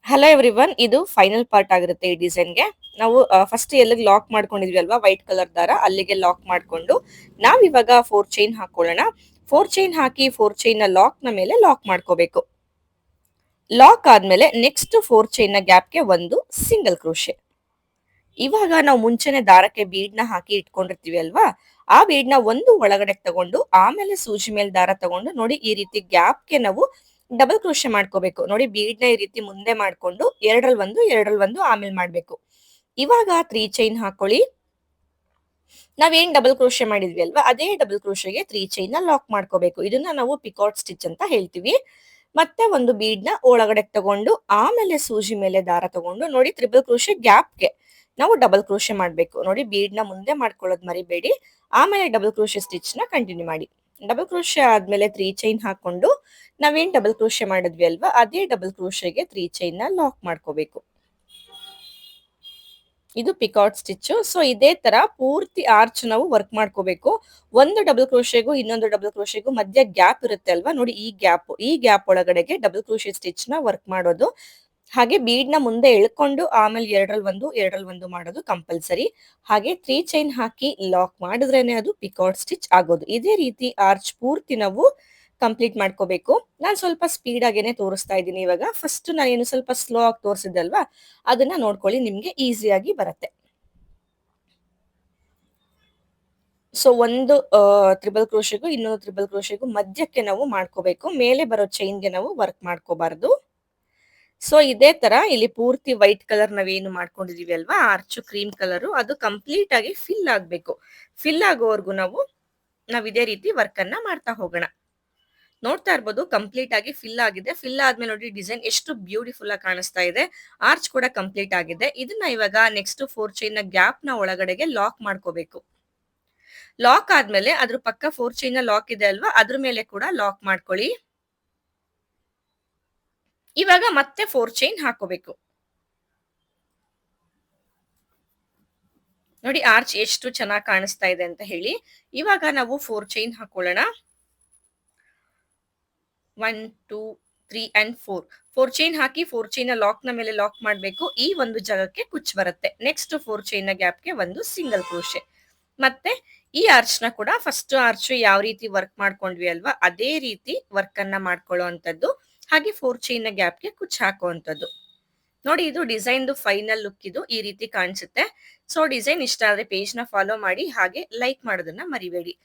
Hello everyone, ಇದು final part ಆಗಿರುತ್ತೆ ಈ ಡಿಸೈನ್ಗೆ. ನಾವು ಫಸ್ಟ್ ಎಲ್ಲಿಗೆ ಲಾಕ್ ಮಾಡ್ಕೊಂಡಿದ್ವಿ ಅಲ್ವಾ, ವೈಟ್ ಕಲರ್ ದಾರ ಅಲ್ಲಿಗೆ ಲಾಕ್ ಮಾಡ್ಕೊಂಡು ನಾವಿವಾಗ 4 ಚೈನ್ ಹಾಕೊಳ್ಳೋಣ. 4 ಚೈನ್ ಹಾಕಿ 4 ಚೈನ್ ಲಾಕ್ ನ ಮೇಲೆ ಲಾಕ್ ಮಾಡ್ಕೋಬೇಕು. ಲಾಕ್ ಆದ್ಮೇಲೆ ನೆಕ್ಸ್ಟ್ 4 ಚೈನ್ ನ ಗ್ಯಾಪ್ಗೆ ಒಂದು ಸಿಂಗಲ್ ಕ್ರೋಶೆ. ಇವಾಗ ನಾವು ಮುಂಚೆನೆ ದಾರಕ್ಕೆ ಬೀಡ್ ನ ಹಾಕಿ ಇಟ್ಕೊಂಡಿರ್ತೀವಿ ಅಲ್ವಾ, ಆ ಬೀಡ್ ನ ಒಂದು ಒಳಗಡೆ ತಗೊಂಡು ಆಮೇಲೆ ಸೂಜಿ ಮೇಲೆ ದಾರ ತಗೊಂಡು ನೋಡಿ ಈ ರೀತಿ ಗ್ಯಾಪ್ಗೆ ನಾವು ಡಬಲ್ ಕ್ರೋಶೆ ಮಾಡ್ಕೋಬೇಕು. ನೋಡಿ ಬೀಡ್ ನ ಈ ರೀತಿ ಮುಂದೆ ಮಾಡ್ಕೊಂಡು ಎರಡರಲ್ಲಿ ಒಂದು ಆಮೇಲೆ ಮಾಡ್ಬೇಕು. ಇವಾಗ 3 ಚೈನ್ ಹಾಕೊಳ್ಳಿ. ನಾವೇನ್ ಡಬಲ್ ಕ್ರೋಶೆ ಮಾಡಿದ್ವಿ ಅಲ್ವಾ, ಅದೇ ಡಬಲ್ ಕ್ರೋಶೆಗೆ 3 ಚೈನ್ ನ ಲಾಕ್ ಮಾಡ್ಕೋಬೇಕು. ಇದನ್ನ ನಾವು ಪಿಕಾಟ್ ಸ್ಟಿಚ್ ಅಂತ ಹೇಳ್ತೀವಿ. ಮತ್ತೆ ಒಂದು ಬೀಡ್ ನ ಒಳಗಡೆ ತಗೊಂಡು ಆಮೇಲೆ ಸೂಜಿ ಮೇಲೆ ದಾರ ತಗೊಂಡು ನೋಡಿ ತ್ರಿಬಲ್ ಕ್ರೋಶೆ ಗ್ಯಾಪ್ಗೆ ನಾವು ಡಬಲ್ ಕ್ರೋಶೆ ಮಾಡ್ಬೇಕು. ನೋಡಿ ಬೀಡ್ ನ ಮುಂದೆ ಮಾಡ್ಕೊಳ್ಳೋದು ಮರಿಬೇಡಿ. ಆಮೇಲೆ ಡಬಲ್ ಕ್ರೋಶೆ ಸ್ಟಿಚ್ ನ ಕಂಟಿನ್ಯೂ ಮಾಡಿ. ಡಬಲ್ ಕ್ರೋಶೆ ಆದ್ಮೇಲೆ 3 ಚೈನ್ ಹಾಕೊಂಡು ನಾವೇನ್ ಡಬಲ್ ಕ್ರೋಶೆ ಮಾಡಿದ್ವಿ ಅಲ್ವಾ, ಅದೇ ಡಬಲ್ ಕ್ರೋಶೆಗೆ 3 ಚೈನ್ ನ ಲಾಕ್ ಮಾಡ್ಕೋಬೇಕು. ಇದು ಪಿಕಾಟ್ ಸ್ಟಿಚ್. ಸೊ ಇದೇ ತರ ಪೂರ್ತಿ ಆರ್ಚ್ ನಾವು ವರ್ಕ್ ಮಾಡ್ಕೋಬೇಕು. ಒಂದು ಡಬಲ್ ಕ್ರೋಶೆಗೂ ಇನ್ನೊಂದು ಡಬಲ್ ಕ್ರೋಶೆಗೂ ಮಧ್ಯ ಗ್ಯಾಪ್ ಇರುತ್ತೆ ಅಲ್ವಾ, ನೋಡಿ ಈ ಗ್ಯಾಪ್ ಒಳಗಡೆಗೆ ಡಬಲ್ ಕ್ರೋಶೆ ಸ್ಟಿಚ್ ನ ವರ್ಕ್ ಮಾಡೋದು. ಹಾಗೆ ಬೀಡ್ ನ ಮುಂದೆ ಎಳ್ಕೊಂಡು ಆಮೇಲೆ ಎರಡರಲ್ಲಿ ಒಂದು ಮಾಡೋದು ಕಂಪಲ್ಸರಿ. ಹಾಗೆ 3 ಚೈನ್ ಹಾಕಿ ಲಾಕ್ ಮಾಡಿದ್ರೇನೆ ಅದು ಪಿಕಾಟ್ ಸ್ಟಿಚ್ ಆಗೋದು. ಇದೇ ರೀತಿ ಆರ್ಚ್ ಪೂರ್ತಿ ನಾವು ಕಂಪ್ಲೀಟ್ ಮಾಡ್ಕೋಬೇಕು. ನಾನು ಸ್ವಲ್ಪ ಸ್ಪೀಡ್ ಆಗೇನೆ ತೋರಿಸ್ತಾ ಇದ್ದೀನಿ ಇವಾಗ. ಫಸ್ಟ್ ನಾನೇನು ಸ್ವಲ್ಪ ಸ್ಲೋ ಆಗಿ ತೋರಿಸಿದ್ದಲ್ವಾ, ಅದನ್ನ ನೋಡ್ಕೊಳ್ಳಿ, ನಿಮ್ಗೆ ಈಸಿಯಾಗಿ ಬರುತ್ತೆ. ಸೊ ಒಂದು ತ್ರಿಬಲ್ ಕ್ರೋಶೆಗೂ ಇನ್ನೊಂದು ತ್ರಿಬಲ್ ಕ್ರೋಶೆಗೂ ಮಧ್ಯಕ್ಕೆ ನಾವು ಮಾಡ್ಕೋಬೇಕು. ಮೇಲೆ ಬರೋ ಚೈನ್ಗೆ ನಾವು ವರ್ಕ್ ಮಾಡ್ಕೋಬಾರ್ದು. ಸೊ ಇದೇ ತರ ಇಲ್ಲಿ ಪೂರ್ತಿ ವೈಟ್ ಕಲರ್ ನಾವೇನು ಮಾಡ್ಕೊಂಡಿದೀವಿ ಅಲ್ವಾ, ಆರ್ಚು ಕ್ರೀಮ್ ಕಲರ್, ಅದು ಕಂಪ್ಲೀಟ್ ಆಗಿ ಫಿಲ್ ಆಗ್ಬೇಕು. ಫಿಲ್ ಆಗೋವರೆಗೂ ನಾವ್ ಇದೇ ರೀತಿ ವರ್ಕ್ ಅನ್ನ ಮಾಡ್ತಾ ಹೋಗೋಣ. ನೋಡ್ತಾ ಇರ್ಬೋದು ಕಂಪ್ಲೀಟ್ ಆಗಿ ಫಿಲ್ ಆಗಿದೆ. ಫಿಲ್ ಆದ್ಮೇಲೆ ನೋಡಿ ಡಿಸೈನ್ ಎಷ್ಟು ಬ್ಯೂಟಿಫುಲ್ ಆಗಿ ಕಾಣಿಸ್ತಾ ಇದೆ. ಆರ್ಚ್ ಕೂಡ ಕಂಪ್ಲೀಟ್ ಆಗಿದೆ. ಇದನ್ನ ಇವಾಗ ನೆಕ್ಸ್ಟ್ 4 ಚೈನ್ ನ ಗ್ಯಾಪ್ ನ ಒಳಗಡೆಗೆ ಲಾಕ್ ಮಾಡ್ಕೋಬೇಕು. ಲಾಕ್ ಆದ್ಮೇಲೆ ಅದ್ರ ಪಕ್ಕ 4 ಚೈನ್ ನ ಲಾಕ್ ಇದೆ ಅಲ್ವಾ, ಅದ್ರ ಮೇಲೆ ಕೂಡ ಲಾಕ್ ಮಾಡ್ಕೊಳ್ಳಿ. ಇವಾಗ ಮತ್ತೆ 4 ಚೈನ್ ಹಾಕೋಬೇಕು. ನೋಡಿ ಆರ್ಚ್ ಎಷ್ಟು ಚೆನ್ನಾಗಿ ಕಾಣಿಸ್ತಾ ಇದೆ ಅಂತ ಹೇಳಿ. ಇವಾಗ ನಾವು 4 ಚೈನ್ ಹಾಕೊಳ್ಳೋಣ. 1 2 3 and 4. 4 chain hockey 4 chain lock ನ ಮೇಲೆ ಲಾಕ್ ಮಾಡಬೇಕು. ಈ ಒಂದು ಜಾಗಕ್ಕೆ ಕುಚ್ ಬರುತ್ತೆ. ನೆಕ್ಸ್ಟ್ 4 ಚೈನ್ ನ ಗ್ಯಾಪ್ಗೆ ಒಂದು ಸಿಂಗಲ್ ಕ್ರೋಶೆ. ಮತ್ತೆ ಈ ಆರ್ಚ್ ನ ಕೂಡ ಫಸ್ಟ್ ಆರ್ಚ್ ಯಾವ ರೀತಿ ವರ್ಕ್ ಮಾಡ್ಕೊಂಡ್ವಿ ಅಲ್ವಾ, ಅದೇ ರೀತಿ ವರ್ಕ್ ಅನ್ನ ಮಾಡ್ಕೊಳ್ಳೋ ಅಂತದ್ದು. ಹಾಗೆ 4 ಚೈನ್ ನ ಗ್ಯಾಪ್ಗೆ ಕುಚ್ ಹಾಕುವಂತದ್ದು. ನೋಡಿ ಇದು ಡಿಸೈನ್ ಫೈನಲ್ ಲುಕ್, ಇದು ಈ ರೀತಿ ಕಾಣಿಸುತ್ತೆ. ಸೊ ಡಿಸೈನ್ ಇಷ್ಟ ಆದ್ರೆ ಪೇಜ್ ನ ಫಾಲೋ ಮಾಡಿ, ಹಾಗೆ ಲೈಕ್ ಮಾಡೋದನ್ನ ಮರಿಬೇಡಿ.